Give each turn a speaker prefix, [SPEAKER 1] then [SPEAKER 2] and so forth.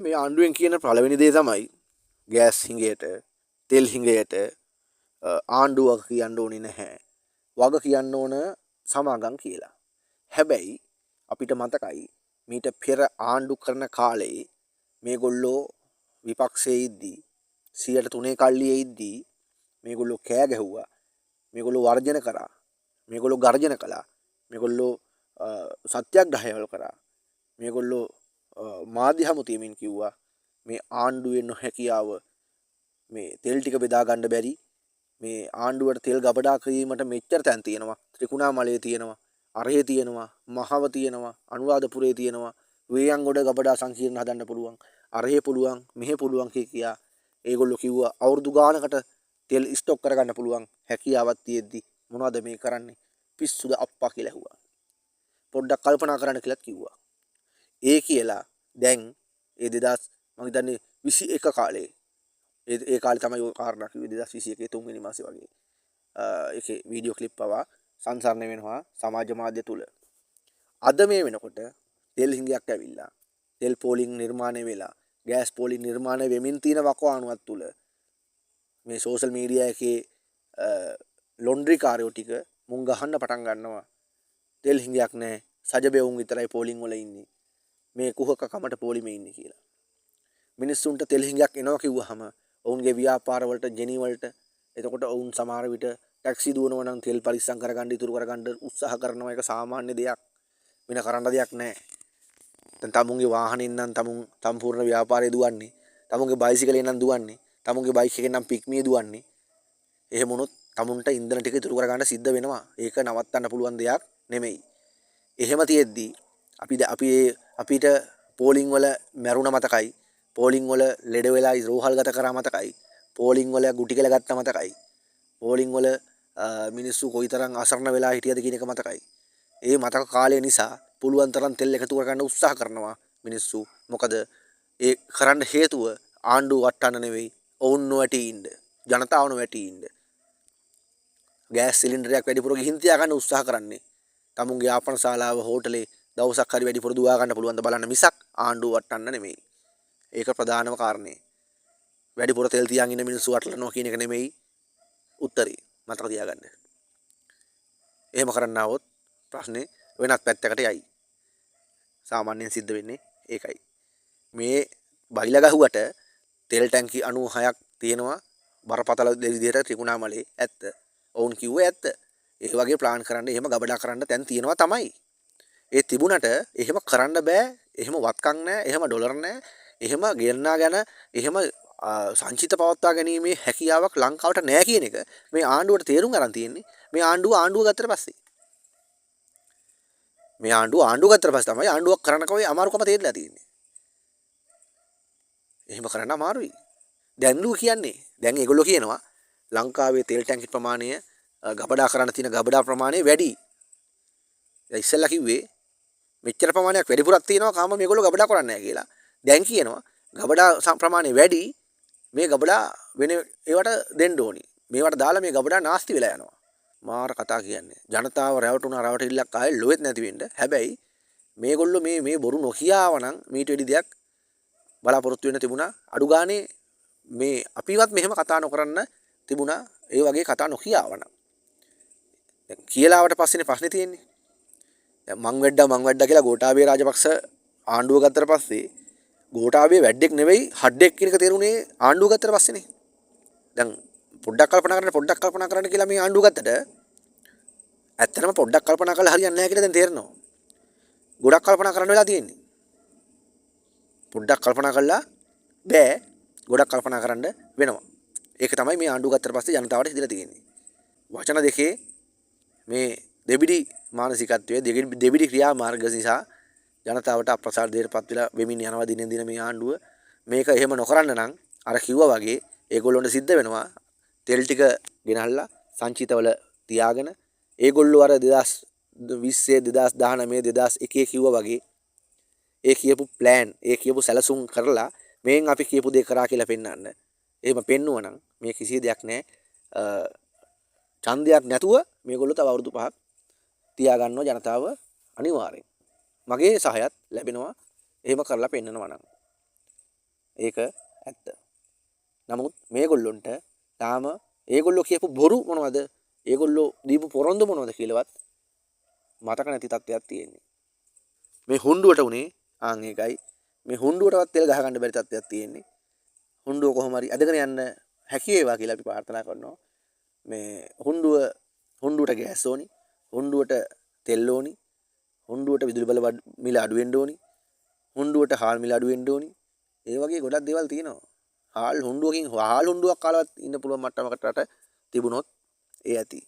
[SPEAKER 1] මේ ආණ්ඩුවෙන් කියන පළවෙනි දේ තමයි ගෑස් හිඟයට තෙල් හිඟයට ආණ්ඩුව වග කියන්න ඕනේ නැහැ. වග කියන්න ඕන සමාගම් කියලා. හැබැයි අපිට මතකයි මීට පෙර ආණ්ඩු කරන කාලේ මේගොල්ලෝ විපක්ෂයේ ඉද්දී 3% කල්ලියේ ඉද්දී මේගොල්ලෝ කෑ ගැහුවා. මේගොල්ලෝ වර්ජන කරා. මේගොල්ලෝ ගර්ජන කළා. මේගොල්ලෝ සත්‍යග්‍රහයවල් කරා. මේගොල්ලෝ මාධ්‍ය හමුතියමින් කිව්වා මේ ආණ්ඩුවේ නොහැකියාව මේ තෙල් ටික බෙදා ගන්න බැරි මේ ආණ්ඩුවට තෙල් ගබඩා කිරීමට මෙච්චර තැන් තියෙනවා ත්‍රිකුණාමලයේ තියෙනවා අරහේ තියෙනවා මහව තියෙනවා අනුරාධපුරේ තියෙනවා වේයන්ගොඩ ගබඩා සංකීර්ණ හදන්න පුළුවන් අරහේ පුළුවන් මෙහෙ පුළුවන් කියා ඒගොල්ලෝ කිව්වා අවුරුදු ගානකට තෙල් ස්ටොක් කරගන්න පුළුවන් හැකියාවක් තියෙද්දි මොනවද මේ කරන්නේ පිස්සුද අප්පා කියලා ඇහුවා පොඩ්ඩක් කල්පනා කරන්න කියලා කිව්වා ඒ කියලා දැන් ඒ 2000 මම හිතන්නේ 21 කාලේ ඒ කාලේ තමයි ඔය කාරණා කිව්වේ 2021 3 වෙනි මාසේ වගේ. ඒකේ වීඩියෝ ක්ලිප් පවා සංසරණය වෙනවා සමාජ මාධ්‍ය තුල. අද මේ වෙනකොට තෙල් හිඟයක් ඇවිල්ලා තෙල් පෝලිං නිර්මාණය වෙලා ගෑස් පෝලිං නිර්මාණය වෙමින් තියෙන වකවානුවක් තුල මේ සෝෂල් මීඩියා එකේ ලොන්ඩ්‍රි කාර්යෝ ටික මුං ගහන්න පටන් ගන්නවා. තෙල් හිඟයක් නැහැ. සජබෙවුන් විතරයි පෝලිං වල ඉන්නේ. මේ කුහක කමට පොලිමේ ඉන්නේ කියලා. මිනිස්සුන්ට තෙල් හිඟයක් එනවා කිව්වහම ඔවුන්ගේ ව්‍යාපාර වලට ජෙනි වලට එතකොට ඔවුන් සමහර විට ටැක්සි දුවනවා නම් තෙල් පරිස්සම් කරගන්න ඉතුරු කරගන්න උත්සාහ කරනවා ඒක සාමාන්‍ය දෙයක්. වෙන කරන්න දෙයක් නැහැ. දැන් තමුන්ගේ වාහනෙන් නම් තමුන් සම්පූර්ණ ව්‍යාපාරය දුවන්නේ. තමුන්ගේ බයිසිකලෙන් නම් දුවන්නේ. තමුන්ගේ බයික් එකෙන් නම් පික්මිය දුවන්නේ. එහෙම වුණොත් තමුන්ට ඉන්ධන ටික ඉතුරු කරගන්න සිද්ධ වෙනවා. ඒක නවත්තන්න පුළුවන් දෙයක් නෙමෙයි. එහෙම තියෙද්දි අපිට පෝලිං වල මැරුණ මතකයි පෝලිං වල ලෙඩ වෙලා රෝහල් ගත කරා මතකයි පෝලිං වල ගුටි කෙල ගත්ත මතකයි පෝලිං වල මිනිස්සු කොයිතරම් අසරණ වෙලා හිටියද කියන එක මතකයි ඒ මතක කාලය නිසා පුළුවන් තරම් තෙල් එකතු කරගන්න උත්සාහ කරනවා මිනිස්සු මොකද ඒ කරන්න හේතුව ආණ්ඩුව වටන්න නෙවෙයි ඔවුන් නොවැටි ඉන්න ජනතාව නොවැටි ඉන්න ගෑස් සිලින්ඩරයක් වැඩිපුර ගිහින් තියාගන්න උත්සාහ කරන්නේ තමුන්ගේ ආපන ශාලාව හෝටලේ දවසක් හරි වැඩිපුර දුවා ගන්න පුළුවන් ද බලන්න මිසක් ආණ්ඩුව වටන්න නෙමෙයි. ඒක ප්‍රධානම කාරණේ. වැඩිපුර තෙල් තියන් ඉන්න මිනිස්සු වටලනවා කියන එක නෙමෙයි උත්තරේ. මතක තියාගන්න. එහෙම කරන්න આવොත් ප්‍රශ්නේ වෙනත් පැත්තකට යයි. සාමාන්‍යයෙන් සිද්ධ වෙන්නේ ඒකයි. මේ බයිලා ගහුවට තෙල් ටැංකි 96ක් තියෙනවා බරපතල විදිහට ත්‍රිකුණාමලේ ඇත්ත. ඔවුන් කිව්වේ ඇත්ත. ඒ වගේ ප්ලාන් කරන්න එහෙම ගබඩා කරන්න තැන් තියෙනවා තමයි. ඒ තිබුණට එහෙම කරන්න බෑ. එහෙම වත්කම් නැහැ. එහෙම ඩොලර් නැහැ. එහෙම ගෙන්නා ගැන එහෙම සංචිත පවත්වා ගැනීමේ හැකියාවක් ලංකාවට නැහැ කියන එක මේ ආණ්ඩුවට තේරුම් ගන්න තියෙන්නේ. මේ ආණ්ඩුව ගත්තට පස්සේ. මේ ආණ්ඩුව ගත්තට පස්සේ තමයි ආණ්ඩුවක් කරන්න කෝයි අමාරුකම තේරෙලා තියෙන්නේ. එහෙම කරන්න අමාරුයි. දැන් ඒගොල්ලෝ කියනවා ලංකාවේ තෙල් ටැංකි ප්‍රමාණය ගබඩා කරන්න තියෙන ගබඩා ප්‍රමාණය වැඩි. දැන් ඉස්සෙල්ලා කිව්වේ මෙච්චර ප්‍රමාණයක් වැඩිපුරක් තියෙනවා කාම මේගොල්ලෝ ගබඩා කරන්නේ නැහැ කියලා. දැන් කියනවා ගබඩා ප්‍රමාණය වැඩි මේ ගබඩා වෙන ඒවට දෙන්න ඕනි. මේවට දාලා මේ ගබඩා නාස්ති වෙලා යනවා. මාර කතා කියන්නේ. ජනතාව රැවටිල්ලක් ආයේ ලොවෙත් නැති වෙන්න. හැබැයි මේගොල්ලෝ මේ බොරු නොකියාව නම් මීට වෙඩි දෙයක් බලාපොරොත්තු වෙන්න තිබුණා. අඩු ගානේ මේ අපිවත් මෙහෙම කතා නොකරන්න තිබුණා. ඒ වගේ කතා නොකියාව නම්. දැන් කියලාවට පස්සේනේ ප්‍රශ්නේ තියෙන්නේ. දැන් මං වැඩ්ඩා කියලා ගෝඨාභය රාජපක්ෂ ආණ්ඩුව ගත්තට පස්සේ ගෝඨාභය වැඩෙක් නෙවෙයි හඩෙක් කියන එක තේරුනේ ආණ්ඩුව ගත්තට පස්සේනේ. දැන් පොඩ්ඩක් කල්පනා කරන්න කියලා මේ ආණ්ඩුව ගත්තට ඇත්තටම පොඩ්ඩක් කල්පනා කරලා හරියන්නේ නැහැ කියලා දැන් තේරෙනවා. ගොඩක් කල්පනා කරන්න වෙලා තියෙන්නේ. පොඩ්ඩක් කල්පනා කළා බෑ ගොඩක් කල්පනා කරන්න වෙනවා. ඒක තමයි මේ ආණ්ඩුව ගත්තට පස්සේ ජනතාවට හිතලා තියෙන්නේ. වචන දෙකේ මේ දෙබිඩි මානසිකත්වයේ දෙබිඩි ක්‍රියාමාර්ග නිසා ජනතාවට අප්‍රසාදයටපත් වෙලා වෙමින් යනවා දිනෙන් දින මේ ආණ්ඩුව. මේක එහෙම නොකරන්න නම් අර කිව්වා වගේ ඒගොල්ලොන්ට සිද්ධ වෙනවා තෙල් ටික ගෙනල්ලා සංචිතවල තියාගෙන ඒගොල්ලෝ අර 2020 2019 2001 කිව්වා වගේ ඒ කියපු ප්ලෑන් ඒ කියපු සැලසුම් කරලා මේන් අපි කියපු දේ කරා කියලා පෙන්වන්න. එහෙම පෙන්නුවා නම් මේ කිසි දෙයක් නැහැ. ඡන්දයක් නැතුව මේගොල්ලෝ තව අවුරුදු 5ක් තියාගන්නවා ජනතාව අනිවාර්යෙන්. මගේ සහයත් ලැබෙනවා එහෙම කරලා පෙන්නනවා නම්. ඒක ඇත්ත. නමුත් මේගොල්ලොන්ට තාම ඒගොල්ලෝ කියපු බොරු මොනවද? ඒගොල්ලෝ දීපු පොරොන්දු මොනවද කියලාවත් මතක නැති තත්ත්වයක් තියෙන්නේ. මේ හුණ්ඩුවට උනේ ආන් ඒකයි. මේ හුණ්ඩුවටවත් තෙල් ගහ ගන්න බැරි තත්ත්වයක් තියෙන්නේ. හුණ්ඩුව කොහොම හරි අදගෙන යන්න හැකි වේවා කියලා අපි ප්‍රාර්ථනා කරනවා. මේ හුණ්ඩුවට ගෑස් ඕනි. හුණ්ඩුවට තෙල් ඕනි. හුණ්ඩුවට විදුලි බල මිල අඩු වෙන්න ඕනි. හුණ්ඩුවට හාල් මිල අඩු වෙන්න ඕනි. ඒ වගේ ගොඩක් දේවල් තියෙනවා. හාල් හුණ්ඩුවකින් හාල් හුණ්ඩුවක් කාලවත් ඉන්න පුළුවන් මට්ටමකට රට තිබුණොත් ඒ ඇති.